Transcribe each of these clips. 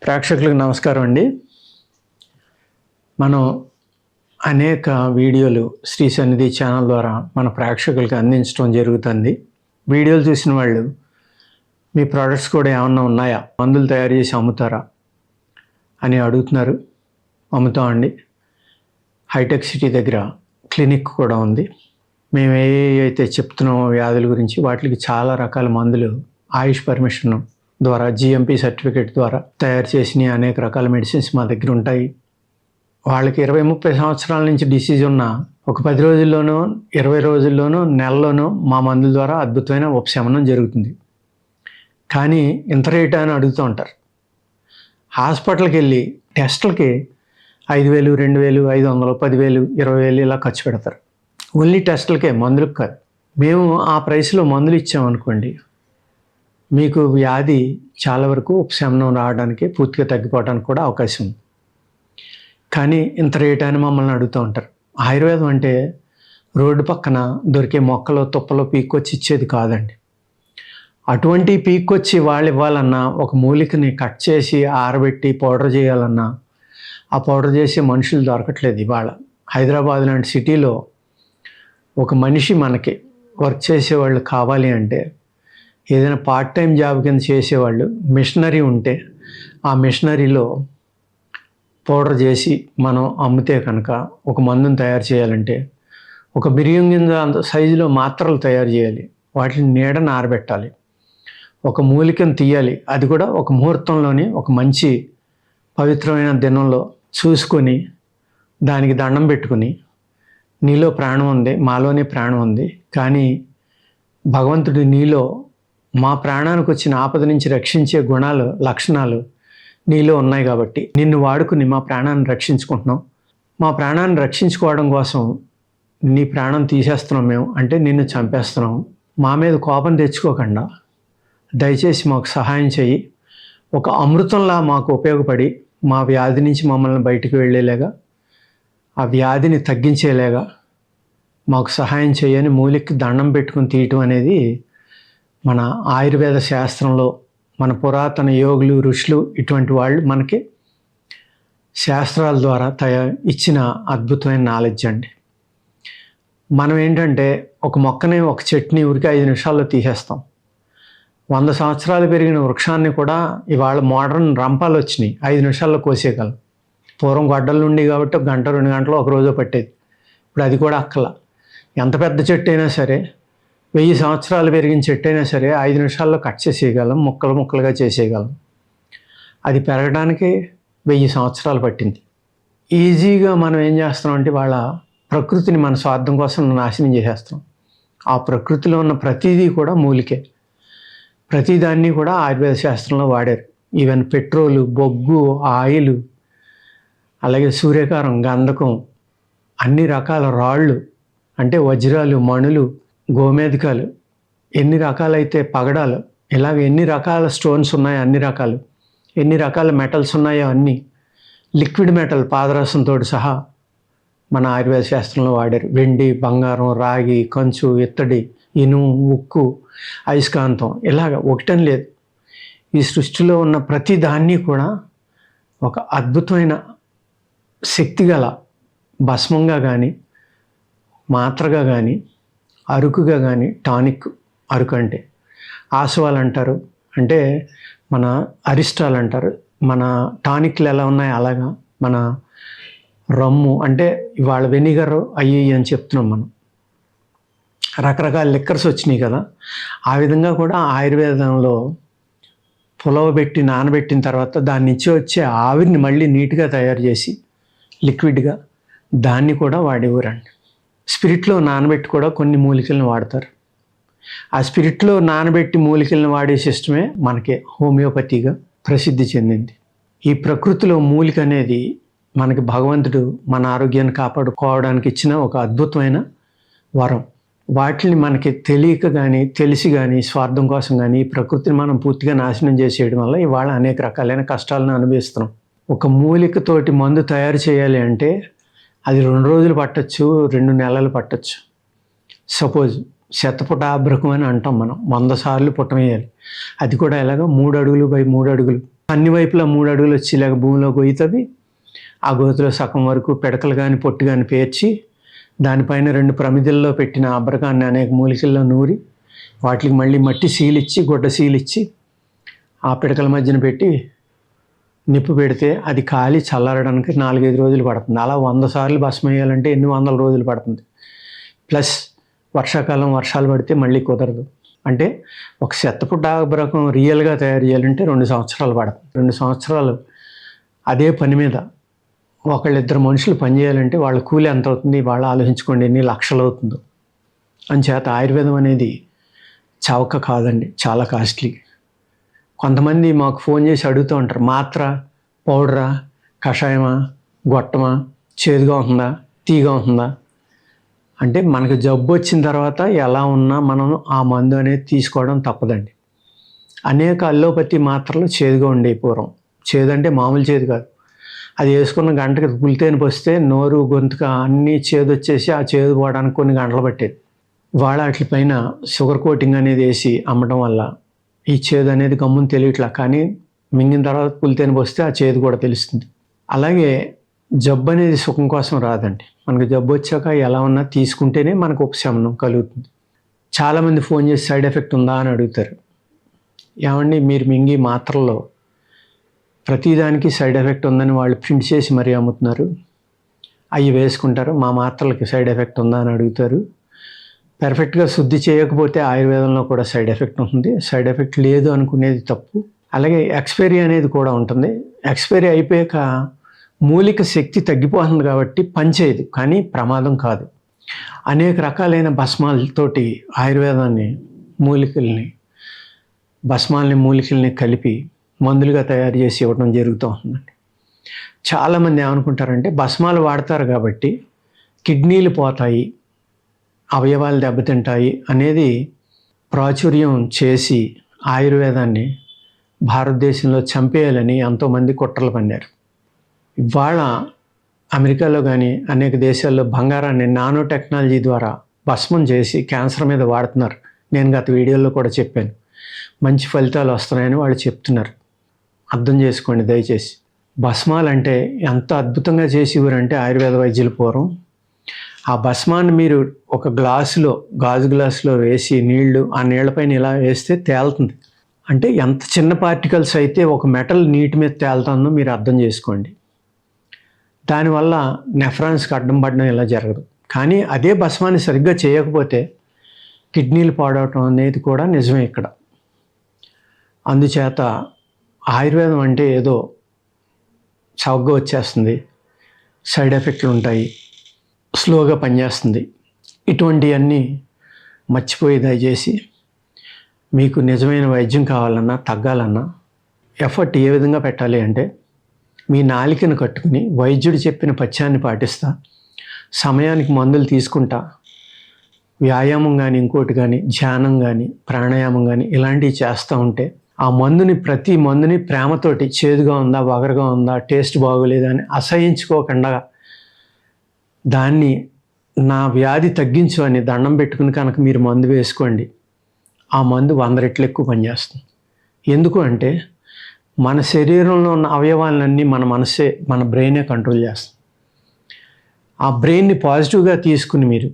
ప్రేక్షకులకు నమస్కారం అండి. మనం అనేక వీడియోలు శ్రీ సన్నిధి ఛానల్ ద్వారా మన ప్రేక్షకులకు అందించడం జరుగుతుంది. వీడియోలు చూసిన వాళ్ళు మీ ప్రోడక్ట్స్ కూడా ఏమన్నా ఉన్నాయా, మందులు తయారు చేసి అమ్ముతారా అని అడుగుతున్నారు. అమ్ముతామండి. హైటెక్ సిటీ దగ్గర క్లినిక్ కూడా ఉంది. మేము అయితే చెప్తున్నామో వ్యాధుల గురించి వాటికి చాలా రకాల మందులు ఆయుష్ పర్మిషన్ ద్వారా జిఎంపి సర్టిఫికేట్ ద్వారా తయారు చేసిన అనేక రకాల మెడిసిన్స్ మా దగ్గర ఉంటాయి. వాళ్ళకి 20-30 సంవత్సరాల నుంచి డిసీజ్ ఉన్న ఒక 10 రోజుల్లోనో 20 రోజుల్లోనో నెలలోనో మా మందుల ద్వారా అద్భుతమైన ఉపశమనం జరుగుతుంది. కానీ ఇంత రేట్ అని అడుగుతూ ఉంటారు. హాస్పిటల్కి వెళ్ళి టెస్టులకి 5,000, 2,000, 500, 10,000, 20,000 ఇలా ఖర్చు పెడతారు. ఓన్లీ టెస్టులకే, మందులకు కాదు. మేము ఆ ప్రైస్లో మందులు ఇచ్చామనుకోండి, మీకు వ్యాధి చాలా వరకు ఉపశమనం రావడానికి, పూర్తిగా తగ్గిపోవడానికి కూడా అవకాశం ఉంది. కానీ ఇంత రేట్ అని మమ్మల్ని అడుగుతూ ఉంటారు. ఆయుర్వేదం అంటే రోడ్డు పక్కన దొరికే మొక్కలో తుప్పలో పీక్కొచ్చి ఇచ్చేది కాదండి. అటువంటి పీక్కొచ్చి వాళ్ళు ఇవ్వాలన్నా, ఒక మూలికని కట్ చేసి ఆరబెట్టి పౌడర్ చేయాలన్నా ఆ పౌడర్ చేసే మనుషులు దొరకట్లేదు. ఇవాళ హైదరాబాద్ లాంటి సిటీలో ఒక మనిషి మనకి వర్క్ చేసేవాళ్ళు కావాలి అంటే, ఏదైనా పార్ట్ టైం జాబ్ కింద చేసేవాళ్ళు మిషనరీ ఉంటే ఆ మిషనరీలో పౌడర్ చేసి మనం అమ్మితే కనుక, ఒక మందును తయారు చేయాలంటే ఒక బిర్యం గింజ అంత సైజులో మాత్రలు తయారు చేయాలి. వాటిని నీడని ఆరబెట్టాలి. ఒక మూలికను తీయాలి. అది కూడా ఒక ముహూర్తంలోని ఒక మంచి పవిత్రమైన దినంలో చూసుకొని దానికి దండం పెట్టుకుని, నీలో ప్రాణం ఉంది, మాలోనే ప్రాణం ఉంది, కానీ భగవంతుడు నీలో మా ప్రాణానికి వచ్చిన ఆపద నుంచి రక్షించే గుణాలు, లక్షణాలు నీలో ఉన్నాయి కాబట్టి నిన్ను వాడుకుని మా ప్రాణాన్ని రక్షించుకుంటున్నాం. మా ప్రాణాన్ని రక్షించుకోవడం కోసం నీ ప్రాణం తీసేస్తున్నాం మేము, అంటే నిన్ను చంపేస్తున్నాం. మా మీద కోపం తెచ్చుకోకుండా దయచేసి మాకు సహాయం చెయ్యి. ఒక అమృతంలా మాకు ఉపయోగపడి మా వ్యాధి నుంచి మమ్మల్ని బయటికి వెళ్ళేలాగా, ఆ వ్యాధిని తగ్గించేలాగా మాకు సహాయం చేయని మూలికి దండం పెట్టుకుని తీయటం అనేది మన ఆయుర్వేద శాస్త్రంలో మన పురాతన యోగులు, ఋషులు ఇటువంటి వాళ్ళు మనకి శాస్త్రాల ద్వారా ఇచ్చిన అద్భుతమైన నాలెడ్జ్ అండి. మనం ఏంటంటే ఒక మొక్కని, ఒక చెట్టుని ఊరికి 5 నిమిషాల్లో తీసేస్తాం. 100 సంవత్సరాలు పెరిగిన వృక్షాన్ని కూడా ఇవాళ మోడర్న్ రంపాలు వచ్చినాయి, 5 నిమిషాల్లో కోసేయగలం. పూర్వం గడ్డలు నుండి కాబట్టి 1 గంట 2 గంటలు ఒక రోజు పట్టేది. ఇప్పుడు అది కూడా అక్కల. ఎంత పెద్ద చెట్టు అయినా సరే, 1000 సంవత్సరాలు పెరిగిన చెట్టు అయినా సరే 5 నిమిషాల్లో కట్ చేసేయగలం, ముక్కలు ముక్కలుగా చేసేయగలం. అది పెరగడానికి 1000 సంవత్సరాలు పట్టింది. ఈజీగా మనం ఏం చేస్తున్నాం అంటే వాళ్ళ ప్రకృతిని మన స్వార్థం కోసం నాశనం చేసేస్తున్నాం. ఆ ప్రకృతిలో ఉన్న ప్రతిదీ కూడా మూలికే. ప్రతిదాన్ని కూడా ఆయుర్వేద శాస్త్రంలో వాడారు. ఈవెన్ పెట్రోలు, బొగ్గు, ఆయిల్, అలాగే సూర్యకారం, గంధకం, అన్ని రకాల రాళ్ళు అంటే వజ్రాలు, మణులు, గోమేధికాలు, ఎన్ని రకాలైతే పగడాలు, ఇలాగ ఎన్ని రకాల స్టోన్స్ ఉన్నాయో అన్ని రకాలు, ఎన్ని రకాల మెటల్స్ ఉన్నాయో అన్నీ, లిక్విడ్ మెటల్ పాదరసంతో సహా మన ఆయుర్వేద శాస్త్రంలో వాడారు. వెండి, బంగారం, రాగి, కంచు, ఇత్తడి, ఇనుము, ఉక్కు, అయస్కాంతం, ఇలాగ ఒకటని లేదు. ఈ సృష్టిలో ఉన్న ప్రతి దాన్ని కూడా ఒక అద్భుతమైన శక్తిగల భస్మంగా కానీ, మాత్రగా కానీ, అరుకుగా కానీ, టానిక్, అరుకు అంటే ఆసవాలు అంటారు, అంటే మన అరిస్టాల్ అంటారు. మన టానిక్లు ఎలా ఉన్నాయి అలాగా మన రమ్ము అంటే ఇవాళ వెనిగర్ అయ్యి అని చెప్తున్నాం మనం. రకరకాల లిక్కర్స్ వచ్చినాయి కదా, ఆ విధంగా కూడా ఆయుర్వేదంలో పులవబెట్టి నానబెట్టిన తర్వాత దాని నుంచి వచ్చే ఆవిరిని మళ్ళీ నీట్గా తయారు చేసి లిక్విడ్గా దాన్ని కూడా వాడేవారండి. స్పిరిట్లో నానబెట్టి కూడా కొన్ని మూలికలను వాడతారు. ఆ స్పిరిట్లో నానబెట్టి మూలికలను వాడే సిస్టమే మనకి హోమియోపతిగా ప్రసిద్ధి చెందింది. ఈ ప్రకృతిలో మూలిక అనేది మనకి భగవంతుడు మన ఆరోగ్యాన్ని కాపాడుకోవడానికి ఇచ్చిన ఒక అద్భుతమైన వరం. వాటిని మనకి తెలియక కానీ, తెలిసి కానీ, స్వార్థం కోసం కానీ ఈ ప్రకృతిని మనం పూర్తిగా నాశనం చేసేయడం వల్ల ఇవాళ అనేక రకాలైన కష్టాలను అనుభవిస్తున్నాం. ఒక మూలికతోటి మందు తయారు చేయాలి అంటే అది 2 రోజులు పట్టచ్చు, 2 నెలలు పట్టచ్చు. సపోజ్ శతపుటాభ్రకం అని అంటాం మనం, 100 సార్లు పుట్టమేయాలి. అది కూడా ఎలాగో 3 అడుగులు బై 3 అడుగులు అన్ని వైపులా 3 అడుగులు వచ్చేలాగ భూమిలో గొయ్యి తవ్వి ఆ గోతిలో సగం వరకు పిడకలు కానీ పొట్టు కానీ పేర్చి దానిపైన 2 ప్రమిదల్లో పెట్టిన అబ్రకాన్ని అనేక మూలికల్లో నూరి వాటికి మళ్ళీ మట్టి సీలిచ్చి గుడ్డ సీలిచ్చి ఆ పిడకల మధ్యన పెట్టి నిప్పు పెడితే అది కాలి చల్లారడానికి 4-5 రోజులు పడుతుంది. అలా 100 సార్లు భస్మం వేయాలంటే ఎన్ని వందల రోజులు పడుతుంది. ప్లస్ వర్షాకాలం వర్షాలు పడితే మళ్ళీ కుదరదు. అంటే ఒక శతపుట్ట అబ్రకం రియల్గా తయారు చేయాలంటే 2 సంవత్సరాలు పడుతుంది. 2 సంవత్సరాలు అదే పని మీద ఒకళ్ళిద్దరు మనుషులు పనిచేయాలంటే వాళ్ళ కూలి ఎంత అవుతుంది, వాళ్ళు ఆలోచించుకోండి ఎన్ని లక్షలు అవుతుందో. అంచేత ఆయుర్వేదం అనేది చౌక కాదండి, చాలా కాస్ట్లీ. కొంతమంది మాకు ఫోన్ చేసి అడుగుతూ ఉంటారు, మాత్ర, పౌడరా, కషాయమా, గొట్టమా, చేదుగా ఉంటుందా, తీగా ఉంటుందా అంటే మనకు జబ్బు వచ్చిన తర్వాత ఎలా ఉన్నా మనం ఆ మందు అనేది తీసుకోవడం తప్పదండి. అనేక అల్లోపతి మాత్రలు చేదుగా ఉండే పూర్వం. చేదు అంటే మామూలు చేదు కాదు. అది వేసుకున్న గంటకి పులితేని పోస్తే నోరు గొంతుక అన్నీ చేదు వచ్చేసి ఆ చేదు పోవడానికి కొన్ని గంటలు పట్టేది. వాటిపైన షుగర్ కోటింగ్ అనేది వేసి అమ్మడం వల్ల ఈ చేదు అనేది గమ్మున తెలియట్లా, కానీ మింగిన తర్వాత పులితేని పోస్తే ఆ చేదు కూడా తెలుస్తుంది. అలాగే జబ్బు అనేది సుఖం కోసం రాదండి. మనకు జబ్బు వచ్చాక ఎలా ఉన్నా తీసుకుంటేనే మనకు ఉపశమనం కలుగుతుంది. చాలామంది ఫోన్ చేసి సైడ్ ఎఫెక్ట్ ఉందా అని అడుగుతారు. ఏమండి, మీరు మింగి మాత్రల్లో ప్రతిదానికి సైడ్ ఎఫెక్ట్ ఉందని వాళ్ళు ప్రింట్ చేసి మరీ అమ్ముతున్నారు. అవి వేసుకుంటారు, మా మాత్రలకి సైడ్ ఎఫెక్ట్ ఉందా అని అడుగుతారు. పర్ఫెక్ట్గా శుద్ధి చేయకపోతే ఆయుర్వేదంలో కూడా సైడ్ ఎఫెక్ట్ ఉంటుంది. సైడ్ ఎఫెక్ట్ లేదు అనుకునేది తప్పు. అలాగే ఎక్స్పైరీ అనేది కూడా ఉంటుంది. ఎక్స్పైరీ అయిపోయాక మూలిక శక్తి తగ్గిపోతుంది కాబట్టి పనిచేయదు, కానీ ప్రమాదం కాదు. అనేక రకాలైన భస్మాలతోటి ఆయుర్వేదాన్ని మూలికల్ని కలిపి మందులుగా తయారు చేసి ఇవ్వడం జరుగుతూ ఉంటుందండి. చాలామంది ఏమనుకుంటారంటే భస్మాలు వాడతారు కాబట్టి కిడ్నీలు పోతాయి, అవయవాలు దెబ్బతింటాయి అనేది ప్రాచుర్యం చేసి ఆయుర్వేదాన్ని భారతదేశంలో చంపేయాలని ఎంతోమంది కుట్రలు పన్నారు. ఇవాళ అమెరికాలో కానీ అనేక దేశాల్లో బంగారాన్ని నానో టెక్నాలజీ ద్వారా భస్మం చేసి క్యాన్సర్ మీద వాడుతున్నారు. నేను గత వీడియోలో కూడా చెప్పాను. మంచి ఫలితాలు వస్తున్నాయని వాళ్ళు చెప్తున్నారు. అర్థం చేసుకోండి దయచేసి. భస్మాలు అంటే ఎంత అద్భుతంగా చేసేవారంటే ఆయుర్వేద వైద్యుల పూర్వం ఆ భస్మాన్ని మీరు ఒక గాజు గ్లాసులో వేసి ఆ నీళ్లపైన ఇలా వేస్తే తేలుతుంది. అంటే ఎంత చిన్న పార్టికల్స్ అయితే ఒక మెటల్ నీటి మీద తేలుతుందో మీరు అర్థం చేసుకోండి. దానివల్ల నెఫ్రాన్స్కి అడ్డం పడడం ఇలా జరగదు. కానీ అదే భస్మాన్ని సరిగ్గా చేయకపోతే కిడ్నీలు పాడవటం అనేది కూడా నిజమే ఇక్కడ. అందుచేత ఆయుర్వేదం అంటే ఏదో చౌకగా వచ్చేస్తుంది, సైడ్ ఎఫెక్ట్లు ఉంటాయి, స్లోగా పనిచేస్తుంది, ఇటువంటివన్నీ మర్చిపోయి దయచేసి మీకు నిజమైన వైద్యం కావాలన్నా తగ్గాలన్నా ఎఫర్ట్ ఏ విధంగా పెట్టాలి అంటే మీ నాలికను కట్టుకుని వైద్యుడు చెప్పిన పథ్యాన్ని పాటిస్తా, సమయానికి మందులు తీసుకుంటా, వ్యాయామం కానీ ఇంకోటి కానీ ధ్యానం కానీ ప్రాణాయామం కానీ ఇలాంటివి చేస్తూ ఉంటే ఆ ప్రతి మందుని ప్రేమతోటి చేదుగా ఉందా, వగరుగా ఉందా, టేస్ట్ బాగోలేదా అని అసహించుకోకుండా దాన్ని నా వ్యాధి తగ్గించు అని దండం పెట్టుకుని కనుక మీరు మందు వేసుకోండి, ఆ మందు 100 రెట్లు ఎక్కువ పనిచేస్తుంది. ఎందుకు అంటే మన శరీరంలో ఉన్న అవయవాలన్నీ మన బ్రెయినే కంట్రోల్ చేస్తుంది. ఆ బ్రెయిన్ని పాజిటివ్గా తీసుకుని మీరు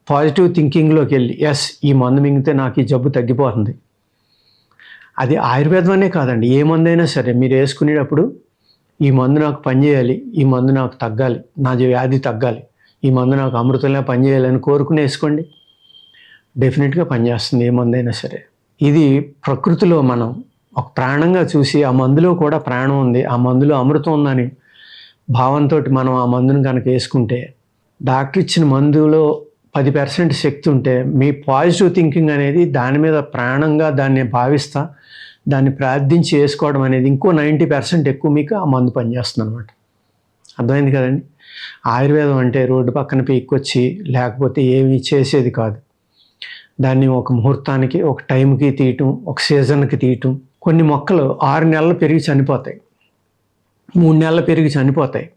పాజిటివ్ థింకింగ్లోకి వెళ్ళి ఈ మందు మింగితే నాకు ఈ జబ్బు తగ్గిపోతుంది. అది ఆయుర్వేదం అనే కాదండి, ఏ మందైనా సరే మీరు వేసుకునేటప్పుడు ఈ మందు నాకు పనిచేయాలి, ఈ మందు నాకు తగ్గాలి, నా వ్యాధి తగ్గాలి, ఈ మందు నాకు అమృతంలా పనిచేయాలని కోరుకుని వేసుకోండి, డెఫినెట్గా పనిచేస్తుంది ఏ మందైనా సరే. ఇది ప్రకృతిలో మనం ఒక ప్రాణంగా చూసి ఆ మందులో కూడా ప్రాణం ఉంది, ఆ మందులో అమృతం ఉందని భావంతో మనం ఆ మందును కనుక వేసుకుంటే డాక్టర్ ఇచ్చిన మందులో 10% శక్తి ఉంటే మీ పాజిటివ్ థింకింగ్ అనేది దాని మీద ప్రాణంగా దాన్ని భావిస్తా దాన్ని ప్రార్థించి వేసుకోవడం అనేది ఇంకో 90% ఎక్కువ మీకు ఆ మందు పనిచేస్తుంది అనమాట. అర్థమైంది కదండి. ఆయుర్వేదం అంటే రోడ్డు పక్కన పీక్కొచ్చి లేకపోతే ఏమీ చేసేది కాదు. దాన్ని ఒక ముహూర్తానికి ఒక టైంకి తీయటం, ఒక సీజన్కి తీయటం. కొన్ని మొక్కలు 6 నెలలు పెరిగి చనిపోతాయి, 3 నెలలు పెరిగి చనిపోతాయి.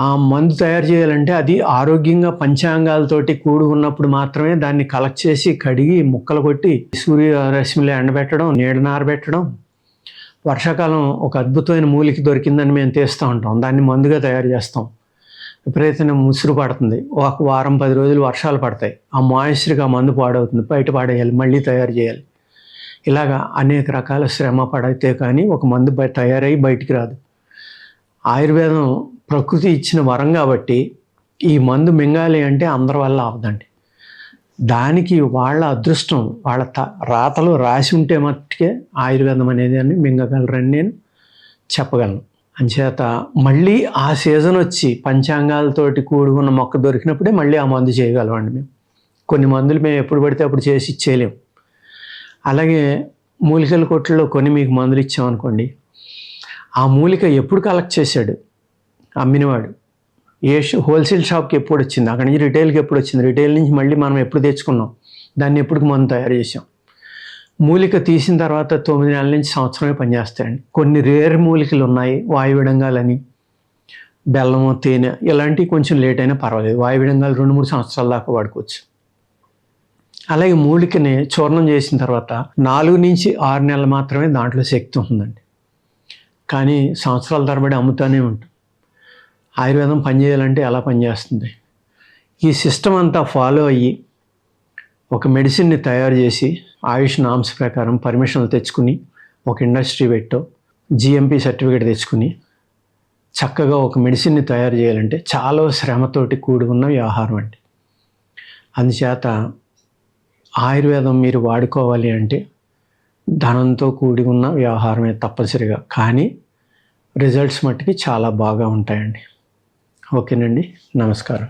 ఆ మందు తయారు చేయాలంటే అది ఆరోగ్యంగా పంచాంగాలతోటి కూడి ఉన్నప్పుడు మాత్రమే దాన్ని కలెక్ట్ చేసి కడిగి ముక్కలు కొట్టి సూర్యరశ్మిలో ఎండబెట్టడం, నీడనారబెట్టడం, వర్షాకాలం ఒక అద్భుతమైన మూలిక దొరికిందని మేము తీస్తూ ఉంటాం, దాన్ని మందుగా తయారు చేస్తాం. విపరీతమైన ముసురు పడుతుంది, ఒక వారం 10 రోజులు వర్షాలు పడతాయి, ఆ మాయిశ్చర్కి ఆ మందు పాడవుతుంది, బయట పాడేయాలి, మళ్ళీ తయారు చేయాలి. ఇలాగా అనేక రకాల శ్రమ పడితే కానీ ఒక మందు తయారై బయటికి రాదు. ఆయుర్వేదం ప్రకృతి ఇచ్చిన వరం కాబట్టి ఈ మందు మింగాలి అంటే అందరి వల్ల అవదండి. దానికి వాళ్ళ అదృష్టం, వాళ్ళ రాతలో రాసి ఉంటే మట్టుకే ఆయుర్వేదం అనేది అని మింగగలరని నేను చెప్పగలను. అంచేత మళ్ళీ ఆ సీజన్ వచ్చి పంచాంగాలతోటి కూడుకున్న మొక్క దొరికినప్పుడే మళ్ళీ ఆ మందు చేయగలమండి మేము. కొన్ని మందులు మేము ఎప్పుడు పడితే అప్పుడు చేసి ఇచ్చేయలేము. అలాగే మూలికల కొట్లలో కొన్ని మీకు మందులు ఇచ్చామనుకోండి, ఆ మూలిక ఎప్పుడు కలెక్ట్ చేశాడు అమ్మినవాడు, హోల్సేల్ షాప్కి ఎప్పుడు వచ్చింది, అక్కడి నుంచి రిటైల్కి ఎప్పుడు వచ్చింది, రిటైల్ నుంచి మళ్ళీ మనం ఎప్పుడు తెచ్చుకున్నాం, దాన్ని ఎప్పుడు మందు తయారు చేసాం. మూలిక తీసిన తర్వాత 9 నెలల నుంచి సంవత్సరమే పనిచేస్తాయండి. కొన్ని రేర్ మూలికలు ఉన్నాయి, వాయువిడంగాలని, బెల్లము, తేనె ఇలాంటివి కొంచెం లేట్ అయినా పర్వాలేదు, వాయువిడంగాలు 2-3 సంవత్సరాల దాకా వాడుకోవచ్చు. అలాగే మూలికని చూర్ణం చేసిన తర్వాత 4 నుంచి 6 నెలలు మాత్రమే దాంట్లో శక్తి ఉంటుందండి, కానీ సంవత్సరాల తరబడి అమ్ముతూనే ఉంటుంది. ఆయుర్వేదం పనిచేయాలంటే ఎలా పనిచేస్తుంది? ఈ సిస్టమ్ అంతా ఫాలో అయ్యి ఒక మెడిసిన్ని తయారు చేసి ఆయుష్ నామ్స్ ప్రకారం పర్మిషన్లు తెచ్చుకుని ఒక ఇండస్ట్రీ పెట్టో జిఎంపి సర్టిఫికేట్ తెచ్చుకుని చక్కగా ఒక మెడిసిన్ని తయారు చేయాలంటే చాలా శ్రమతోటి కూడి ఉన్న వ్యవహారం అండి. అందుచేత ఆయుర్వేదం మీరు వాడుకోవాలి అంటే ధనంతో కూడి ఉన్న వ్యవహారమే తప్పనిసరిగా, కానీ రిజల్ట్స్ మట్టుకి చాలా బాగా ఉంటాయండి. ఓకేనండి, నమస్కారం.